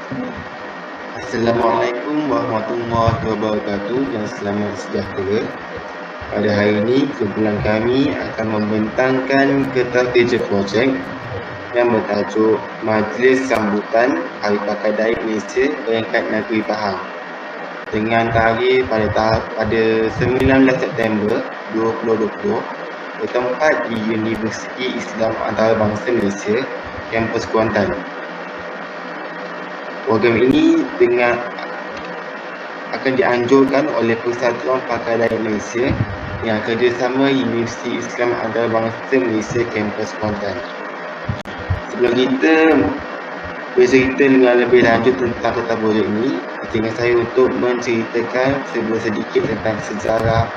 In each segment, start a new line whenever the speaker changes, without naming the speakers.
Assalamualaikum warahmatullahi wabarakatuh dan selamat sejahtera. Pada hari ini, kumpulan kami akan membentangkan kertas kerja projek yang bertajuk Majlis Sambutan Hari Pakar Malaysia Peringkat Negeri Pahang dengan tarikh pada 19 September 2020 bertempat di Universiti Islam Antarabangsa Malaysia, Kampus Kuantan. Program ini akan dianjurkan oleh Persatuan Pakar Dayak Malaysia yang kerjasama Universiti Islam Antarabangsa Malaysia Kampus Kuantan. Sebelum kita bercerita dengan lebih lanjut tentang kertas projek ini, izinkan saya untuk menceritakan sedikit tentang sejarah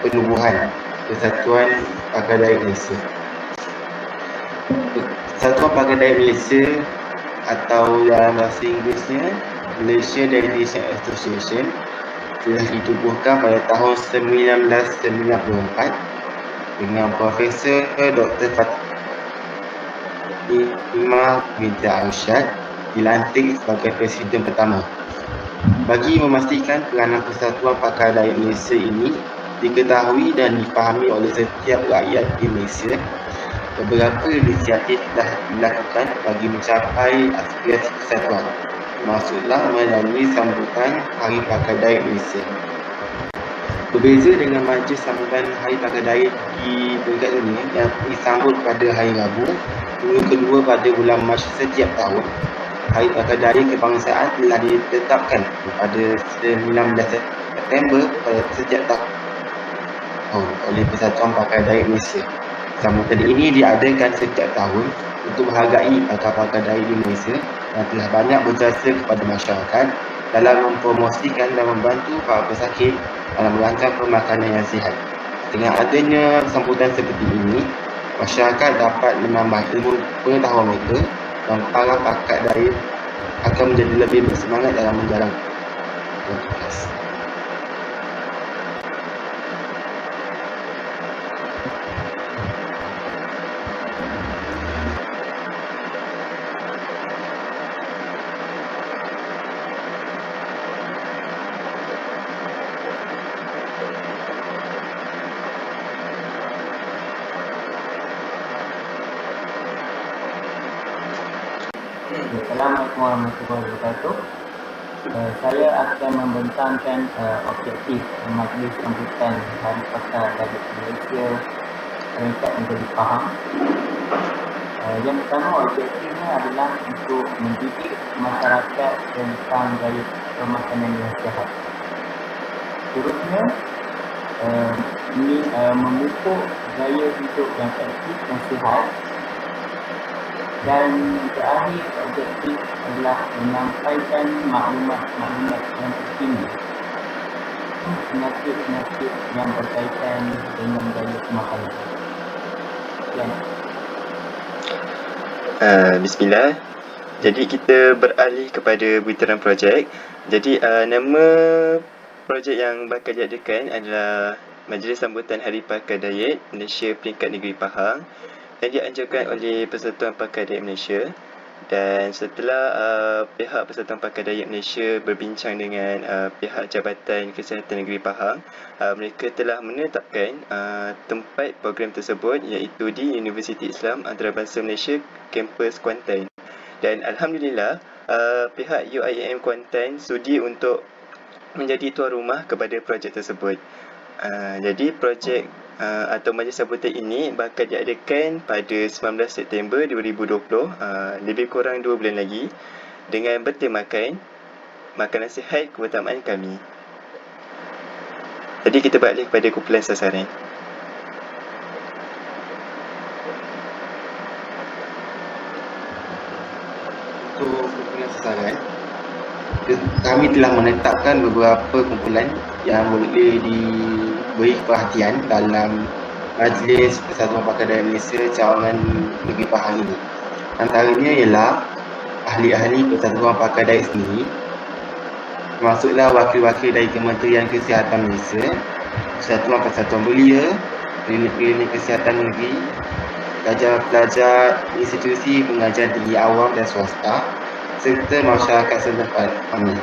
penubuhan Persatuan Pakar Dayak Malaysia. Persatuan Pakar Dayak Malaysia atau dalam bahasa Inggerisnya Malaysia Daytician Association telah ditubuhkan pada tahun 1994 dengan Profesor Dr. Fatimah binti Arsyad dilantik sebagai Presiden pertama. Bagi memastikan peranan Persatuan Pakar Dayak Malaysia ini diketahui dan dipahami oleh setiap rakyat di Malaysia, beberapa inisiatif telah dilakukan bagi mencapai aspirasi persatuan, maksudlah melalui sambutan Hari Pakar Dayak Malaysia. Berbeza dengan majlis sambutan Hari Pakar Dayak di peringkat dunia yang disambut pada hari Rabu, minggu kedua pada bulan Mac setiap tahun, Hari Pakar Dayak Kebangsaan telah ditetapkan pada 19 September pada setiap tahun oleh Persatuan Pakar Dayak Malaysia. Sambutan ini diadakan setiap tahun untuk menghargai pakar-pakar Dayak di Malaysia yang telah banyak berjasa kepada masyarakat dalam mempromosikan dan membantu para pesakit dalam merancang pemakanan yang sihat. Dengan adanya sambutan seperti ini, masyarakat dapat menambah ilmu pengetahuan mereka dan para pakar Dayak akan menjadi lebih bersemangat dalam menjalankan tugas.
Assalamualaikum warahmatullahi wabarakatuh. Saya akan membentangkan objektif Majlis Sambutan Hari Pakar Dayak Malaysia Peringkat Negeri Pahang. Yang pertama, objektifnya adalah untuk mendidik masyarakat tentang gaya pemakanan yang sihat. Seterusnya, ini memupuk gaya hidup yang aktif dan sihat. Dan terakhir, objektif adalah menyampaikan maklumat-maklumat yang terkini penyakit-penyakit yang berkaitan dengan gaya pemakanan. Sekian.
Bismillah. Jadi kita beralih kepada butiran projek. Jadi nama projek yang bakal diadakan adalah Majlis Sambutan Hari Pakar Dayak Malaysia Peringkat Negeri Pahang yang dianjurkan oleh Persatuan Pakar Dayak Malaysia. Dan setelah pihak Persatuan Pakar Dayak Malaysia berbincang dengan pihak Jabatan Kesihatan Negeri Pahang, mereka telah menetapkan tempat program tersebut iaitu di Universiti Islam Antarabangsa Malaysia Kampus Kuantan. Dan alhamdulillah pihak UIM Kuantan sudi untuk menjadi tuan rumah kepada projek tersebut. Jadi projek atau majlis sambutan ini bakal diadakan pada 19 September 2020, lebih kurang 2 bulan lagi, dengan bertemakan makanan sihat keutamaan kami. Jadi kita balik kepada kumpulan sasaran.
Untuk kumpulan sasaran, kami telah menetapkan beberapa kumpulan yang boleh diberi perhatian dalam Majlis Persatuan Pakar Dayak Malaysia Cawangan Negeri Pahang ini. Antaranya ialah ahli-ahli Persatuan Pakar Dayak sendiri, termasuklah wakil-wakil dari Kementerian Kesihatan Malaysia, Persatuan Belia, klinik-klinik kesihatan negeri, pelajar-pelajar institusi pengajian tinggi awam dan swasta, serta masyarakat setempat. Amin.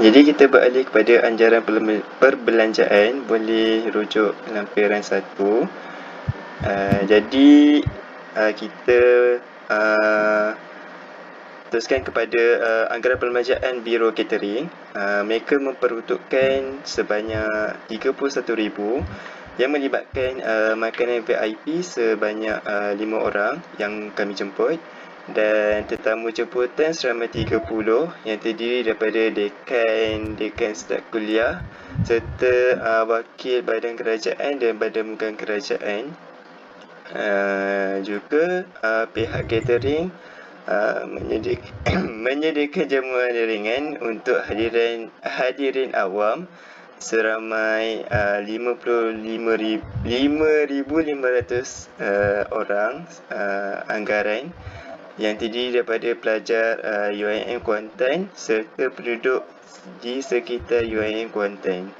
Jadi kita beralih kepada anjaran perbelanjaan, boleh rujuk lampiran 1. Jadi kita teruskan kepada anggaran perbelanjaan Biro Catering. Mereka memperuntukkan sebanyak 31,000 yang melibatkan makanan VIP sebanyak 5 orang yang kami jemput, dan tetamu jemputan selama 30 yang terdiri daripada dekan staf kuliah serta wakil badan kerajaan dan badan bukan kerajaan. Juga pihak catering menyediakan jamuan ringan untuk hadirin awam seramai 5,500 orang anggaran yang terdiri daripada pelajar UIM Kuantan serta penduduk di sekitar UIM Kuantan,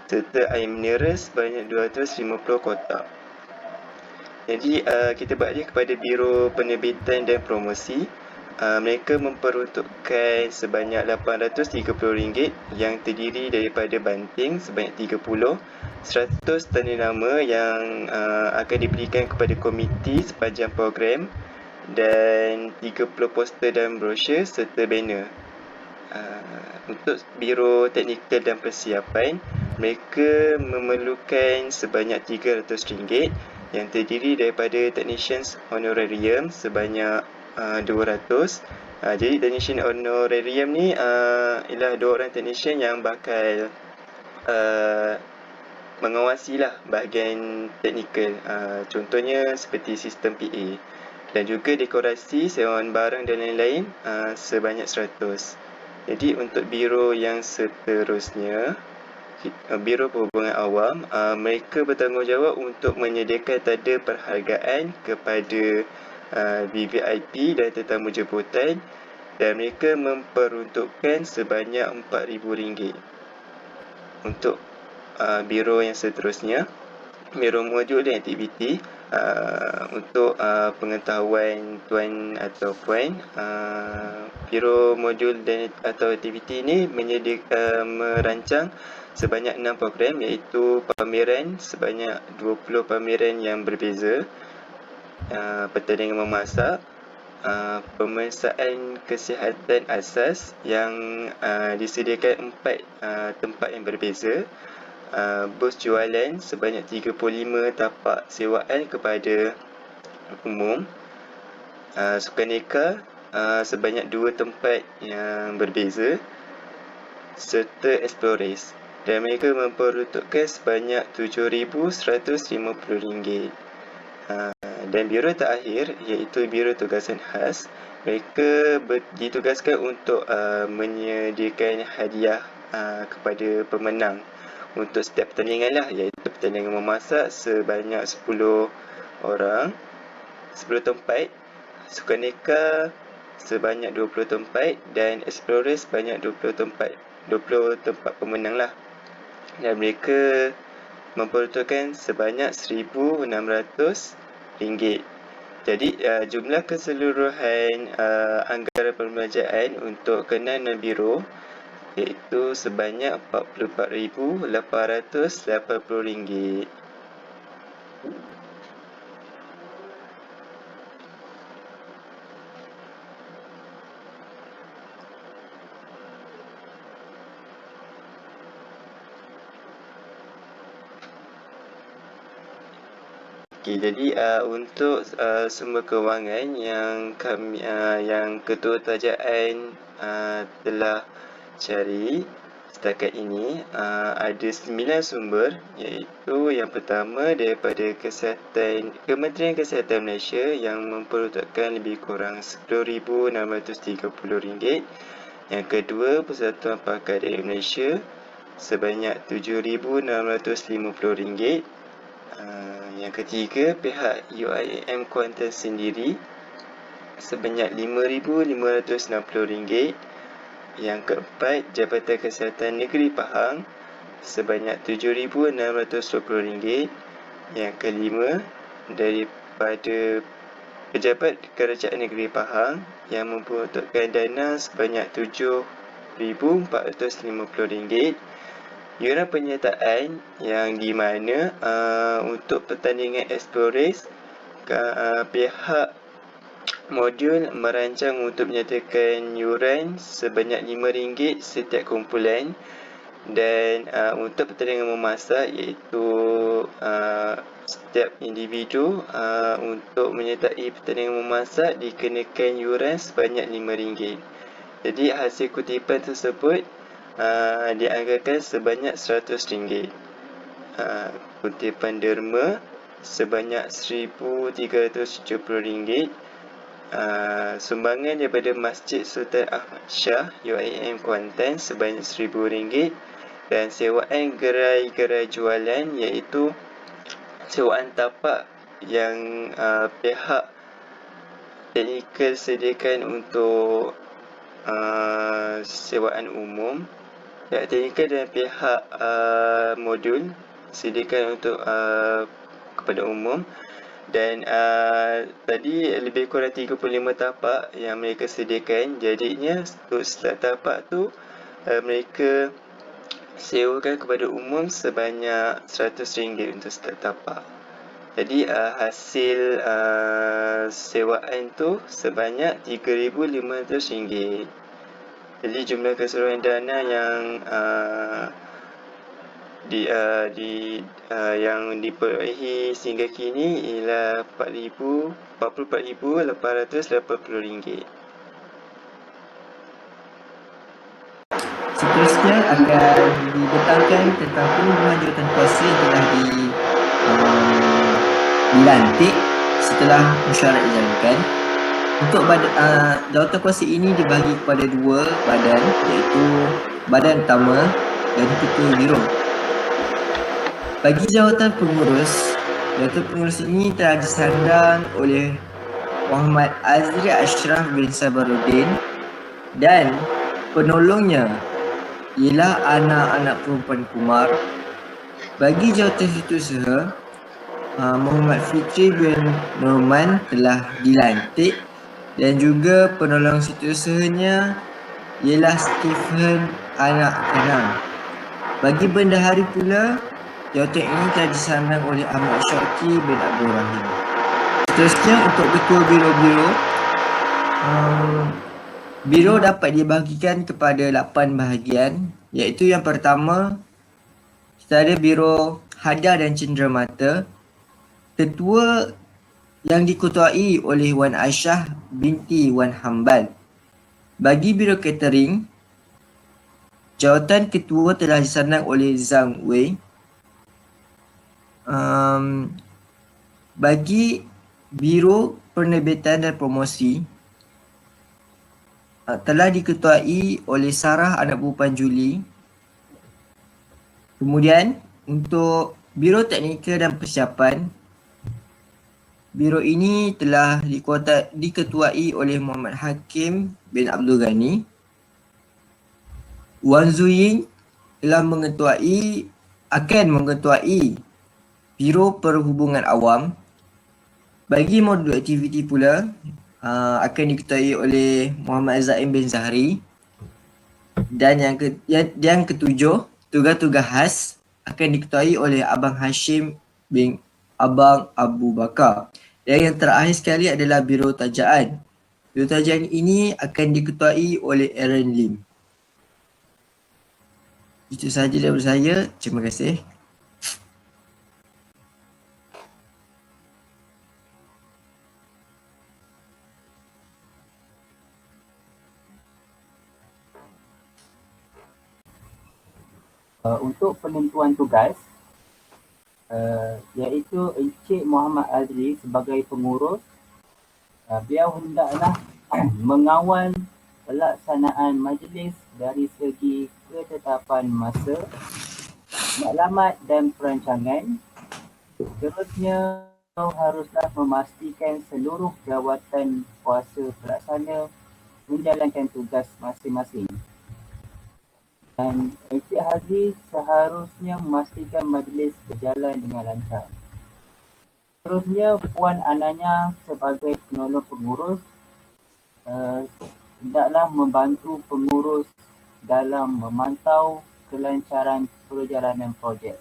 serta air mineral sebanyak 250 kotak. Jadi kita beralih kepada Biro Penerbitan dan Promosi. Mereka memperuntukkan sebanyak RM830 yang terdiri daripada banting sebanyak 30, 100 tanda nama yang akan diberikan kepada komiti sepanjang program, dan 30 poster dan brosur serta banner. Untuk Biro Teknikal dan Persiapan, mereka memerlukan sebanyak RM300 yang terdiri daripada technicians honorarium sebanyak 200. Jadi technician honorarium ni ialah 2 orang technician yang bakal mengawasilah bahagian teknikal, contohnya seperti sistem PA, dan juga dekorasi, sewaan barang dan lain-lain sebanyak 100. Jadi untuk biro yang seterusnya, Biro Perhubungan Awam, mereka bertanggungjawab untuk menyediakan tanda perhargaan kepada VVIP dan tetamu jemputan, dan mereka memperuntukkan sebanyak RM4,000. Untuk biro yang seterusnya, Biro Modul dan Aktiviti, untuk pengetahuan tuan atau puan, Biro Modul dan atau Aktiviti ini merancang sebanyak 6 program, iaitu pameran sebanyak 20 pameran yang berbeza, pertandingan memasak, pemeriksaan kesihatan asas yang disediakan 4 tempat yang berbeza, bos jualan sebanyak 35 tapak sewaan kepada umum, sukaneka sebanyak 2 tempat yang berbeza, serta explorers, dan mereka memperuntukkan sebanyak RM7,150. Dan biro terakhir iaitu Biro Tugasan Khas, mereka ditugaskan untuk menyediakan hadiah kepada pemenang untuk setiap pertandingan lah, iaitu pertandingan memasak sebanyak 10 orang, 10 tempat, sukaneka sebanyak 20 tempat, dan explorer sebanyak 20 tempat pemenang lah. Dan mereka memperuntukkan sebanyak RM1,600. Jadi jumlah keseluruhan anggaran perbelanjaan untuk kenan biro iaitu sebanyak RM44,880. Okey, jadi untuk sumber kewangan yang kami yang Ketua Kerajaan telah cari setakat ini, ada 9 sumber, iaitu yang pertama daripada Kementerian Kesihatan Malaysia yang memperuntukkan lebih kurang RM10,630. Yang kedua, Persatuan Pakar Daerah Malaysia sebanyak RM7,650. Yang ketiga, pihak UIM Kuantan sendiri sebanyak RM5,560. Yang keempat, Jabatan Kesihatan Negeri Pahang sebanyak RM7,620. Yang kelima, daripada Pejabat Kerajaan Negeri Pahang yang memperuntukkan dana sebanyak RM7,450. Yuran penyertaan yang di mana untuk pertandingan Explorers, pihak modul merancang untuk menyatakan yuran sebanyak RM5 setiap kumpulan, dan untuk pertandingan memasak iaitu setiap individu untuk menyertai pertandingan memasak dikenakan yuran sebanyak RM5. Jadi hasil kutipan tersebut dianggarkan sebanyak RM100. Kutipan derma sebanyak RM1,370. Sumbangan daripada Masjid Sultan Ahmad Shah UIM Kuantan sebanyak RM1,000, dan sewaan gerai-gerai jualan iaitu sewaan tapak yang pihak teknikal sediakan untuk sewaan umum. Pihak teknikal dan pihak modul sediakan untuk kepada umum. Dan tadi lebih kurang 35 tapak yang mereka sediakan. Jadinya untuk setiap tapak tu mereka sewakan kepada umum sebanyak RM100 untuk setiap tapak. Jadi hasil sewaan tu sebanyak RM3,500. Jadi jumlah keseluruhan dana yang yang diperolehi sehingga kini ialah RM44,880.
Seterusnya akan dibentangkan tentang penubuhan jawatankuasa yang telah dilantik setelah mesyuarat dijalankan. Untuk jawatankuasa ini dibagi kepada dua badan, iaitu badan utama dan ketua biro. Bagi jawatan pengurus ini telah disandang oleh Muhammad Azri Ashraf bin Sabaruddin, dan penolongnya ialah anak-anak perempuan Kumar. Bagi jawatan setiausaha, Muhammad Fitri bin Norman telah dilantik, dan juga penolong setiausahanya ialah Stephen anak Kenang. Bagi bendahari pula, jawatan ini telah disandang oleh Ahmad Syauqi bin Abdul Rahim. Seterusnya untuk ketua biro-biro, biro dapat dibahagikan kepada 8 bahagian, iaitu yang pertama, kita ada biro Hadiah dan Cenderamata. Ketua yang diketuai oleh Wan Aisyah binti Wan Hambal. Bagi biro catering, jawatan ketua telah disandang oleh Zhang Wei. Bagi biro penerbitan dan promosi, telah diketuai oleh Sarah anak perempuan Juli. Kemudian untuk biro teknikal dan persiapan, biro ini telah diketuai oleh Muhammad Hakim bin Abdul Ghani. Wan Zuying telah akan mengetuai biro perhubungan awam. Bagi modul aktiviti pula akan diketuai oleh Muhammad Zaim bin Zahri. Dan yang ketujuh, tugas-tugas khas akan diketuai oleh Abang Hashim bin Abang Abu Bakar. Dan yang terakhir sekali adalah biro tajaan. Biro tajaan ini akan diketuai oleh Aaron Lim. Itu sahaja daripada saya. Terima kasih.
Untuk penentuan tugas, iaitu Encik Muhammad Azri sebagai pengurus, beliau hendaklah mengawal pelaksanaan majlis dari segi ketetapan masa, maklumat dan perancangan. Seterusnya, haruslah memastikan seluruh jawatan kuasa pelaksana menjalankan tugas masing-masing. Dan Encik Haziq seharusnya memastikan majlis berjalan dengan lancar. Seterusnya, Puan Ananya sebagai penolong pengurus hendaklah membantu pengurus dalam memantau kelancaran perjalanan projek.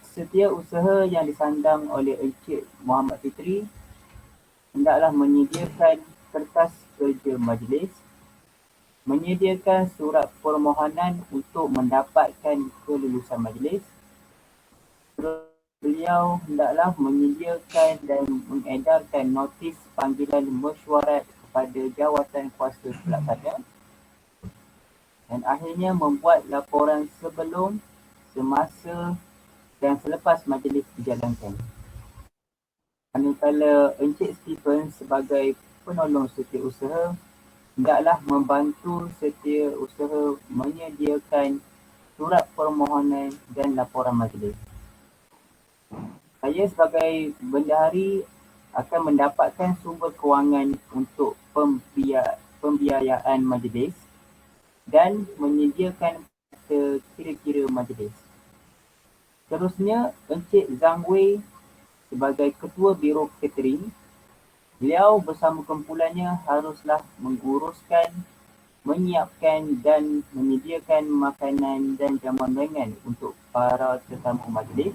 Setiausaha yang disandang oleh Encik Muhammad Fitri hendaklah menyediakan kertas kerja majlis, menyediakan surat permohonan untuk mendapatkan kelulusan majlis. Beliau hendaklah menyediakan dan mengedarkan notis panggilan mesyuarat kepada jawatan kuasa pelaksana, dan akhirnya membuat laporan sebelum, semasa dan selepas majlis dijalankan. Manakala Encik Stephen sebagai penolong setiausaha hendaklah membantu setiausaha menyediakan surat permohonan dan laporan majlis. Saya sebagai bendahari akan mendapatkan sumber kewangan untuk pembiayaan majlis dan menyediakan kira-kira majlis. Seterusnya, Encik Zhang Wei sebagai Ketua Biro Catering, beliau bersama kumpulannya haruslah menguruskan, menyiapkan dan menyediakan makanan dan jamuan ringan untuk para tetamu majlis.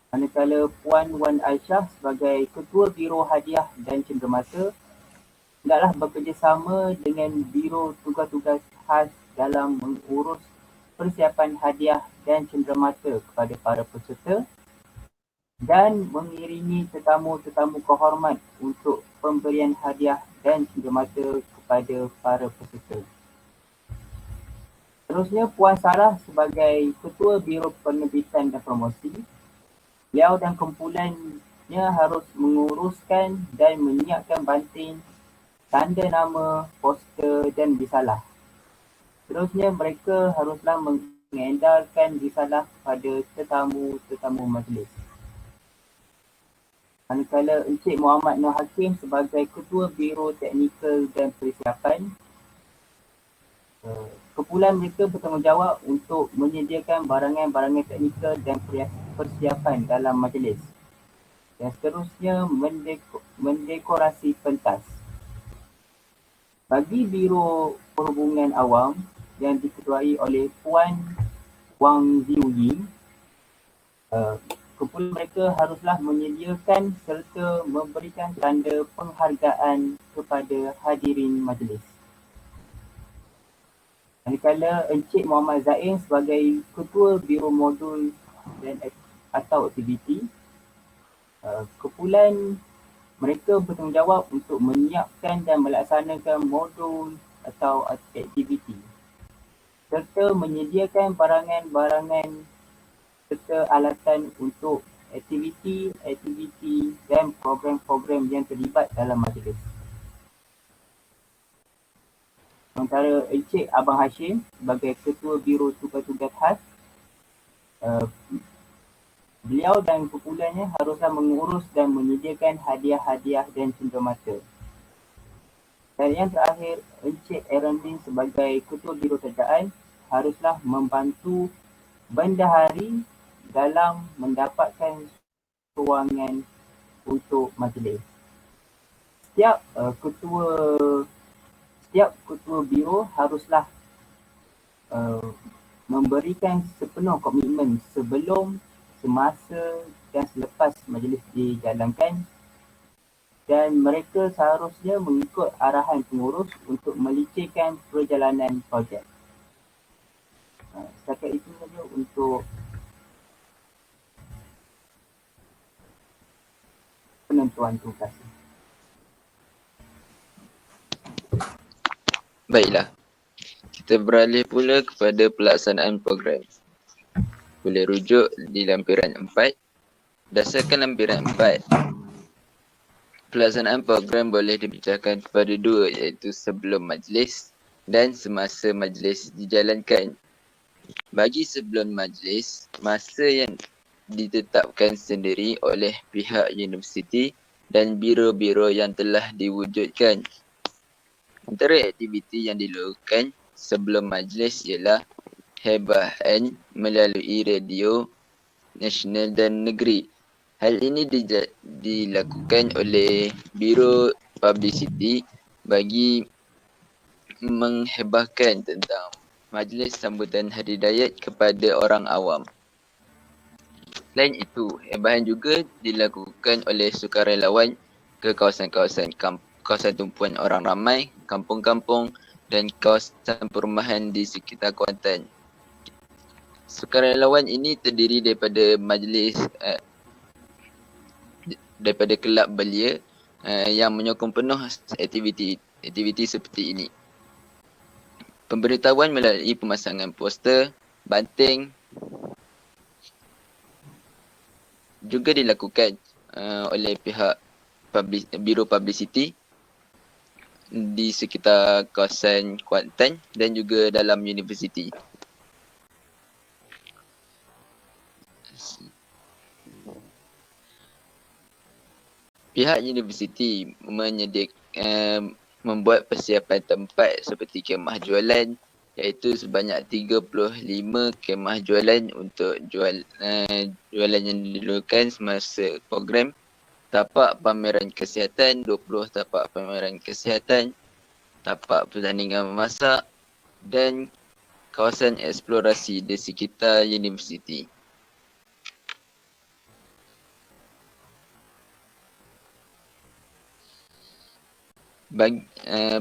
Manakala Puan Wan Aisyah sebagai Ketua Biro Hadiah dan Cenderamata hendaklah bekerjasama dengan Biro Tugas-Tugas Khas dalam mengurus persiapan hadiah dan cenderamata kepada para peserta dan mengiringi tetamu-tetamu kehormat untuk pemberian hadiah dan cenderamata kepada para peserta. Seterusnya, Puan Sarah sebagai Ketua Biro Penerbitan dan Promosi, beliau dan kumpulannya harus menguruskan dan menyiapkan banting, tanda nama, poster dan risalah. Seterusnya, mereka haruslah mengedarkan risalah kepada tetamu-tetamu majlis. Manakala Encik Muhammad Nur Hakim sebagai Ketua Biro Teknikal dan Persiapan, kumpulan mereka bertanggungjawab untuk menyediakan barangan-barangan teknikal dan persiapan dalam majlis. Dan seterusnya, mendekorasi pentas. Bagi Biro Perhubungan Awam yang diketuai oleh Puan Wang Ziuying, kumpulan mereka haruslah menyediakan serta memberikan tanda penghargaan kepada hadirin majlis. Manakala Encik Muhammad Zain sebagai Ketua Biro Modul dan atau aktiviti, kumpulan mereka bertanggungjawab untuk menyiapkan dan melaksanakan modul atau aktiviti serta menyediakan barangan-barangan serta alatan untuk aktiviti dan program-program yang terlibat dalam majlis. Sementara Encik Abang Hashim sebagai Ketua Biro Tugas-Tugas Khas, beliau dan kumpulannya haruslah mengurus dan menyediakan hadiah-hadiah dan cenderamata. Dan yang terakhir, Encik Erendin sebagai Ketua Biro Kerjaan haruslah membantu bendahari dalam mendapatkan kewangan untuk majlis. Setiap ketua biro haruslah memberikan sepenuh komitmen sebelum, semasa dan selepas majlis dijalankan, dan mereka seharusnya mengikut arahan pengurus untuk melicirkan perjalanan projek. Setakat itu saja untuk penentuan tugas.
Baiklah, kita beralih pula kepada pelaksanaan program. Boleh rujuk di lampiran 4. Berdasarkan lampiran 4, pelaksanaan program boleh dibincangkan kepada dua, iaitu sebelum majlis dan semasa majlis dijalankan. Bagi sebelum majlis, masa yang ditetapkan sendiri oleh pihak universiti dan biro-biro yang telah diwujudkan. Antara aktiviti yang dilakukan sebelum majlis ialah hebahan melalui radio nasional dan negeri. Hal ini dilakukan oleh Biro Publicity bagi menghebahkan tentang majlis sambutan Hari Raya kepada orang awam. Selain itu, hebahan juga dilakukan oleh sukarelawan ke kawasan-kawasan kawasan tumpuan orang ramai, kampung-kampung dan kawasan perumahan di sekitar Kuantan. Sukarelawan ini terdiri daripada majlis daripada kelab belia yang menyokong penuh aktiviti seperti ini. Pemberitahuan melalui pemasangan poster, banting juga dilakukan oleh pihak Biro Publicity di sekitar kawasan Kuantan dan juga dalam universiti. Pihak universiti membuat persiapan tempat seperti kemah jualan, iaitu sebanyak 35 kemah jualan untuk jualan yang dilakukan semasa program. Tapak pameran kesihatan, 20 tapak pameran kesihatan, tapak pertandingan memasak dan kawasan eksplorasi di sekitar universiti.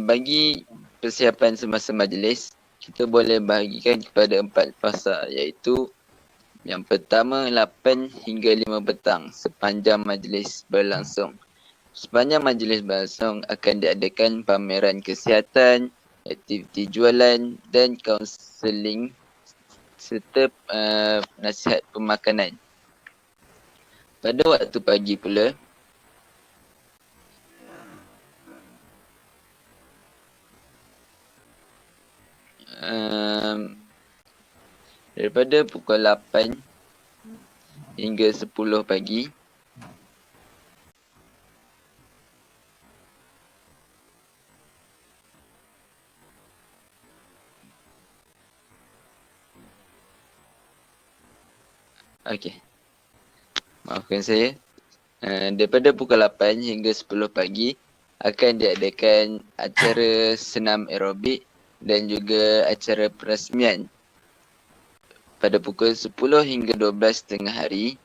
Bagi persiapan semasa majlis, kita boleh bahagikan kepada 4 fasa, iaitu yang pertama 8 hingga 5 petang sepanjang majlis berlangsung. Sepanjang majlis berlangsung akan diadakan pameran kesihatan, aktiviti jualan dan kaunseling serta nasihat pemakanan. Pada waktu pagi pula, daripada pukul 8 hingga 10 pagi, maafkan saya. Daripada pukul 8 hingga 10 pagi akan diadakan acara senam aerobik dan juga acara perasmian. Pada pukul 10 hingga 12 tengah hari,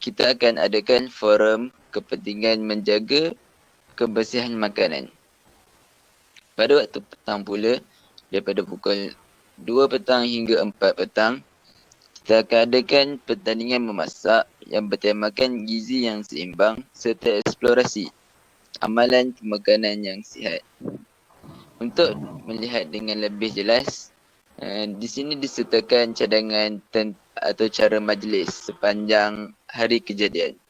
kita akan adakan forum kepentingan menjaga kebersihan makanan. Pada waktu petang pula, daripada pukul 2 petang hingga 4 petang, kita akan adakan pertandingan memasak yang bertemakan gizi yang seimbang serta eksplorasi amalan pemakanan yang sihat. Untuk melihat dengan lebih jelas, di sini disertakan cadangan atau cara majlis sepanjang hari kejadian.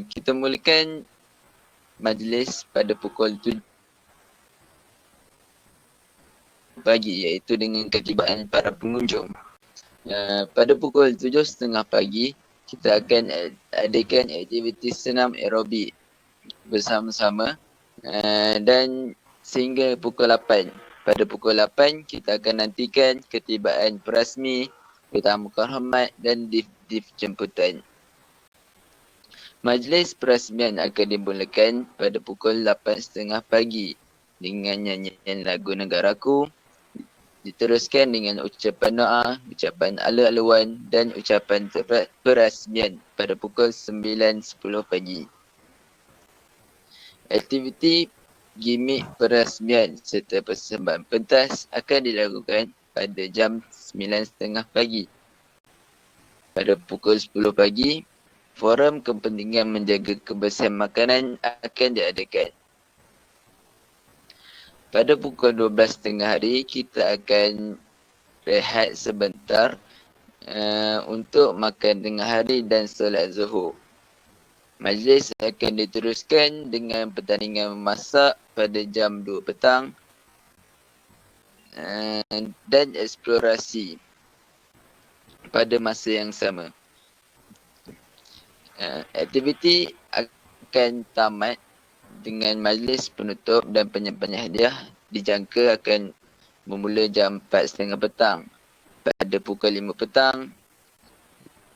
Kita mulakan majlis pada pukul 7 pagi, iaitu dengan ketibaan para pengunjung. Pada pukul 7.30 pagi, kita akan adakan aktiviti senam aerobik bersama-sama dan sehingga pukul 8. Pada pukul 8, kita akan nantikan ketibaan perasmi, tetamu hormat dan div jemputan. Majlis perasmian akan dimulakan pada pukul 8.30 pagi dengan nyanyian lagu Negaraku, diteruskan dengan ucapan doa, ucapan ala-aluan dan ucapan perasmian pada pukul 9.10 pagi. Aktiviti gimik perasmian serta persembahan pentas akan dilakukan pada jam 9.30 pagi. Pada pukul 10 pagi, forum kepentingan menjaga kebersihan makanan akan diadakan. Pada pukul 12 tengah hari, kita akan rehat sebentar untuk makan tengah hari dan solat zuhur. Majlis akan diteruskan dengan pertandingan memasak pada jam 2 petang dan eksplorasi pada masa yang sama. Aktiviti akan tamat dengan majlis penutup dan penyampaian hadiah dijangka akan bermula jam 4.30 petang. Pada pukul 5 petang,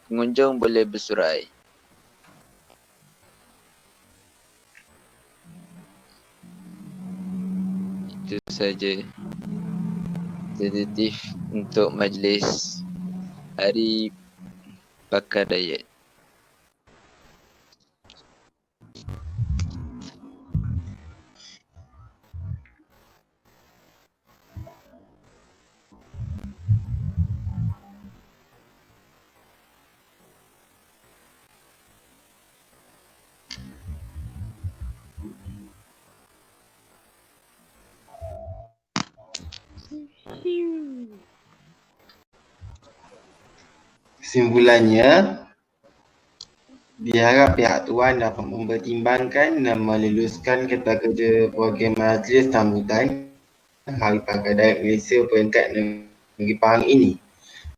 pengunjung boleh bersurai. Itu saja tentatif untuk majlis Hari Pakar Dayat.
Kesimpulannya, diharap pihak tuan dapat mempertimbangkan dan meluluskan kereta kerja program majlis sambutan Hari Pakar Dayat Malaysia peringkat negeri Pahang ini.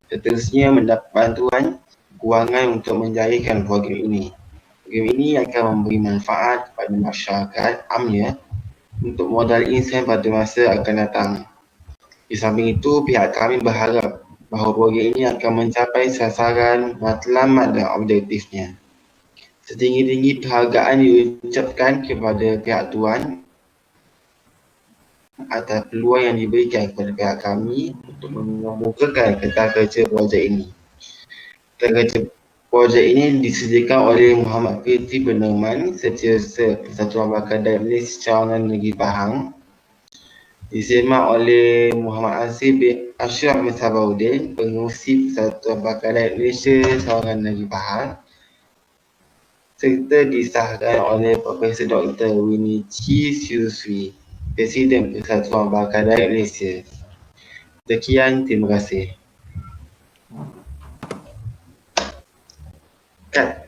Seterusnya mendapat bantuan kewangan untuk menjayakan program ini. Program ini akan memberi manfaat kepada masyarakat amnya untuk modal insan pada masa akan datang. Di samping itu, pihak kami berharap bahawa program ini akan mencapai sasaran matlamat dan objektifnya. Setinggi-tinggi penghargaan diucapkan kepada pihak tuan atas peluang yang diberikan kepada pihak kami untuk mengemukakan kereta kerja projek ini. Kereta kerja projek ini disediakan oleh Muhammad Fitri Penerman, Setiausaha Persatuan Bakar Dayat Malaysia Cawangan Negeri Pahang, disemak oleh Muhammad Ashraf bin Sabaudin, Pengerusi Persatuan Bakar Dayat Malaysia Cawangan Negeri Pahang, serta disahkan oleh Profesor Dr. Winichi Suswi, Presiden Persatuan Bakar Dayat Malaysia. Sekian, terima kasih. Cut.